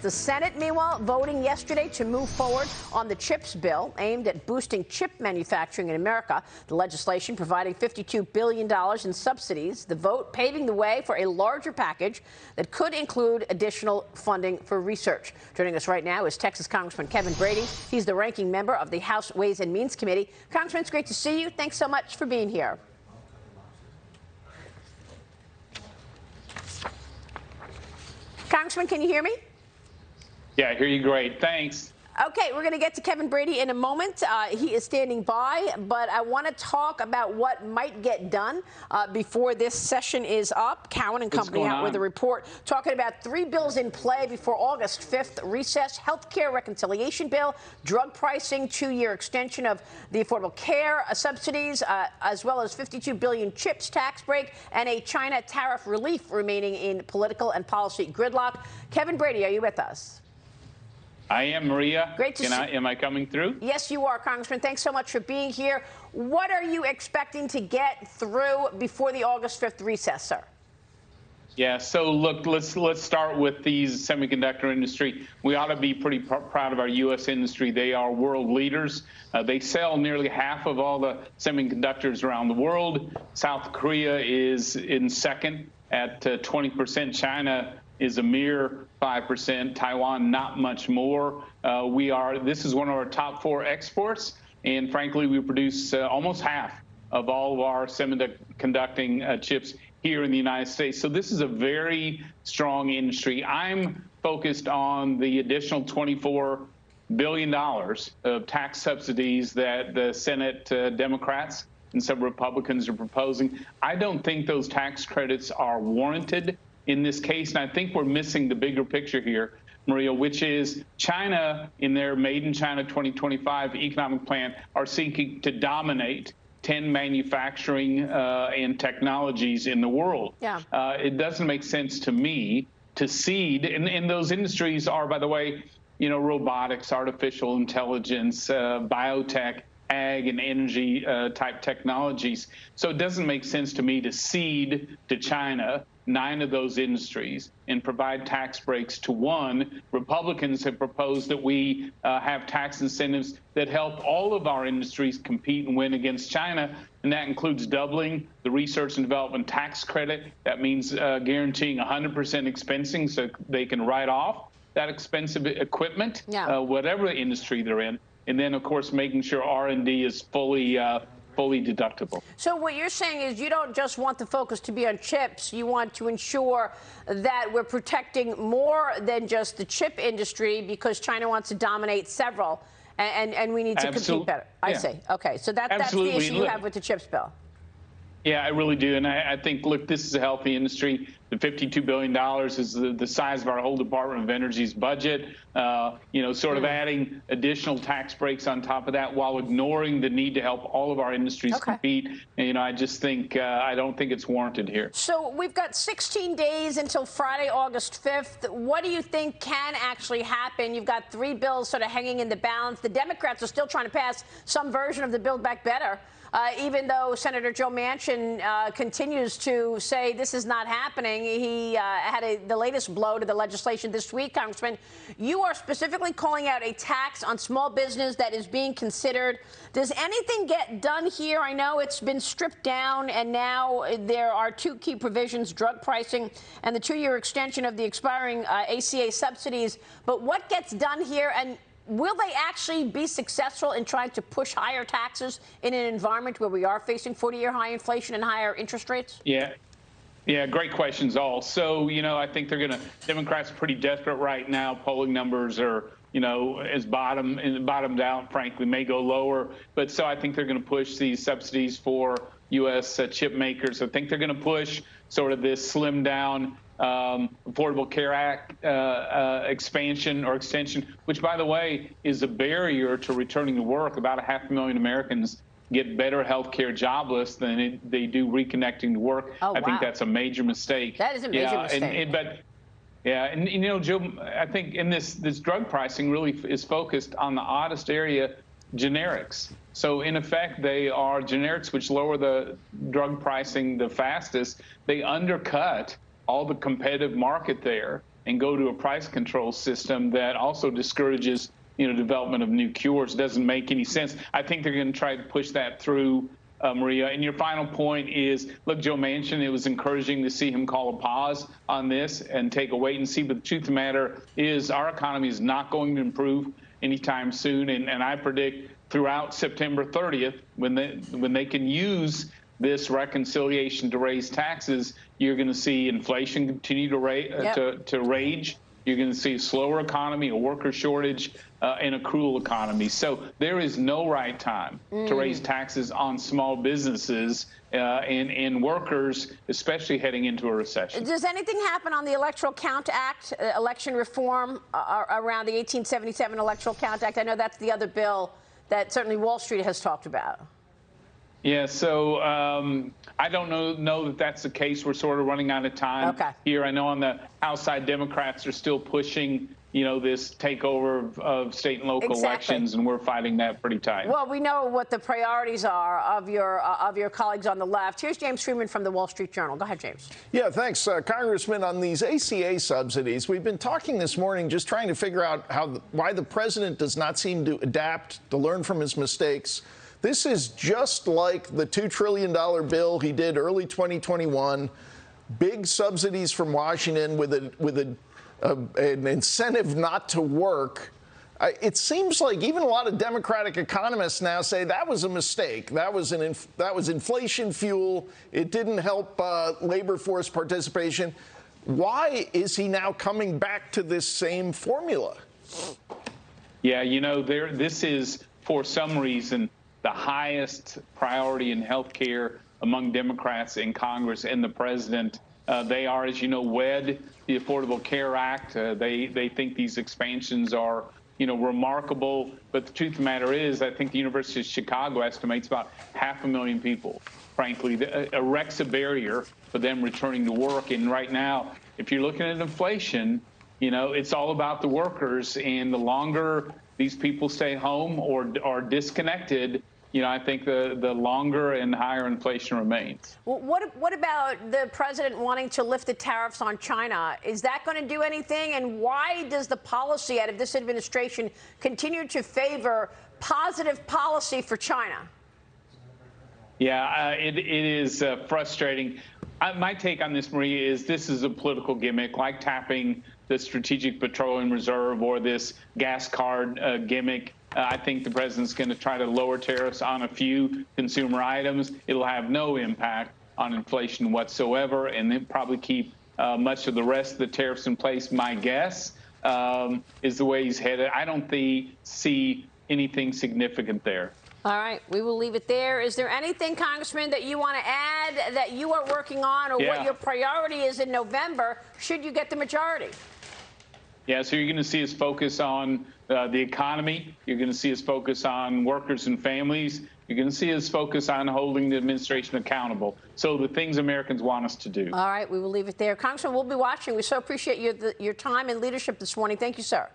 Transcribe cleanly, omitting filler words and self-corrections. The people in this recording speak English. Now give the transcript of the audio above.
The Senate, meanwhile, voting yesterday to move forward on the CHIPS bill aimed at boosting chip manufacturing in America. The legislation providing $52 billion in subsidies. The vote paving the way for a larger package that could include additional funding for research. Joining us right now is Texas Congressman Kevin Brady. He's the ranking member of the House Ways and Means Committee. Congressman, it's great to see you. Thanks so much for being here. Congressman, can you hear me? Yeah, I hear you great. Thanks. Okay, we're going to get to Kevin Brady in a moment. He is standing by, but I want to talk about what might get done before this session is up. Cowan and Company out with a report talking about 3 bills in play before August 5th recess: health care reconciliation bill, drug pricing, 2-year extension of the Affordable Care subsidies, as well as $52 billion CHIPS tax break, and a China tariff relief remaining in political and policy gridlock. Kevin Brady, are you with us? I am, Maria. Great to see you. Am I coming through? Yes, you are, Congressman. Thanks so much for being here. What are you expecting to get through before the August 5th recess, sir? Yeah, so look, let's start with the semiconductor industry. We ought to be pretty proud of our U.S. industry. They are world leaders. They sell nearly half of all the semiconductors around the world. South Korea is in second at 20%. China is a mere 5%. Taiwan, not much more. This is one of our top 4 exports, and frankly, we produce almost half of all of our semiconducting chips here in the United States. So this is a very strong industry. I'm focused on the additional $24 billion of tax subsidies that the Senate Democrats and some Republicans are proposing. I don't think those tax credits are warranted in this case, and I think we're missing the bigger picture here, Maria, which is China, in their Made in China 2025 economic plan, are seeking to dominate 10 manufacturing and technologies in the world. Yeah. It doesn't make sense to me to cede, and those industries are, by the way, robotics, artificial intelligence, biotech, ag and energy type technologies. So it doesn't make sense to me to cede to China 9 of those industries and provide tax breaks to 1. Republicans have proposed that we have tax incentives that help all of our industries compete and win against China, and that includes doubling the research and development tax credit. That means guaranteeing 100% expensing so they can write off that expensive equipment, whatever industry they're in. And then, of course, making sure R&D is fully deductible. So what you're saying is you don't just want the focus to be on chips. You want to ensure that we're protecting more than just the chip industry because China wants to dominate several, and we need to compete better. I see. Okay, so that's the issue you have with the chips bill. Yeah, I really do. And I think, look, this is a healthy industry. The $52 billion is the size of our whole Department of Energy's budget. Sort of adding additional tax breaks on top of that while ignoring the need to help all of our industries compete. And, I just think I don't think it's warranted here. So we've got 16 days until Friday, August 5th. What do you think can actually happen? You've got 3 bills sort of hanging in the balance. The Democrats are still trying to pass some version of the Build Back Better. Even though Senator Joe Manchin continues to say this is not happening, he had the latest blow to the legislation this week. Congressman, you are specifically calling out a tax on small business that is being considered. Does anything get done here? I know it's been stripped down, and now there are 2 key provisions, drug pricing and the 2-year extension of the expiring ACA subsidies. But what gets done here, and will they actually be successful in trying to push higher taxes in an environment where we are facing 40-year high inflation and higher interest rates? Yeah, great questions all. So, I think Democrats are pretty desperate right now. Polling numbers are, as bottomed out, frankly, may go lower. But so I think they're going to push these subsidies for U.S. Chip makers. I think they're going to push sort of this slimmed down Affordable Care Act expansion or extension, which, by the way, is a barrier to returning to work. About 500,000 Americans get better health care jobless than they do reconnecting to work. Oh, I think that's a major mistake. That is a major mistake. Joe, I think in this drug pricing really is focused on the oddest area, generics. So in effect, they are generics which lower the drug pricing the fastest. They undercut all the competitive market there and go to a price control system that also discourages, development of new cures. It doesn't make any sense. I think they're going to try to push that through, Maria. And your final point is, look, Joe Manchin, it was encouraging to see him call a pause on this and take a wait and see. But the truth of the matter is our economy is not going to improve anytime soon. And I predict throughout September 30th, when they can use this reconciliation to raise taxes, you're going to see inflation continue to rage. You're going to see a slower economy, a worker shortage, and a cruel economy. So there is no right time to raise taxes on small businesses and workers, especially heading into a recession. Does anything happen on the Electoral Count Act, election reform around the 1877 Electoral Count Act? I know that's the other bill that certainly Wall Street has talked about. Yeah, so I don't know that that's the case. We're sort of running out of time here. I know on the House side, Democrats are still pushing, this takeover of state and local elections, and we're fighting that pretty tight. Well, we know what the priorities are of your colleagues on the left. Here's James Freeman from the Wall Street Journal. Go ahead, James. Yeah, thanks, Congressman. On these ACA subsidies, we've been talking this morning just trying to figure out why the president does not seem to adapt, to learn from his mistakes. This is just like the $2 trillion bill he did early 2021, big subsidies from Washington with an incentive not to work. It seems like even a lot of Democratic economists now say that was a mistake. That was inflation fuel. It didn't help labor force participation. Why is he now coming back to this same formula? Yeah, this is, for some reason, the highest priority in health care among Democrats in Congress and the president. They are, as you know, wed the Affordable Care Act. They think these expansions are, remarkable. But the truth of the matter is, I think the University of Chicago estimates about 500,000 people, frankly, erects a barrier for them returning to work. And right now, if you're looking at inflation, it's all about the workers. And the longer these people stay home or are disconnected, I think the longer and higher inflation remains. Well, what about the president wanting to lift the tariffs on China? Is that going to do anything? And why does the policy out of this administration continue to favor positive policy for China? Yeah, it is frustrating. My take on this, Maria, is this is a political gimmick, like tapping the Strategic Petroleum Reserve or this gas card gimmick. I think the president's going to try to lower tariffs on a few consumer items. It'll have no impact on inflation whatsoever, and then probably keep much of the rest of the tariffs in place. My guess is the way he's headed. I don't see anything significant there. All right, we will leave it there. Is there anything, Congressman, that you want to add that you are working on, or what your priority is in November should you get the majority? Yeah, so you're going to see us focus on the economy. You're going to see us focus on workers and families. You're going to see us focus on holding the administration accountable. So the things Americans want us to do. All right, we will leave it there. Congressman, we'll be watching. We so appreciate your time and leadership this morning. Thank you, sir.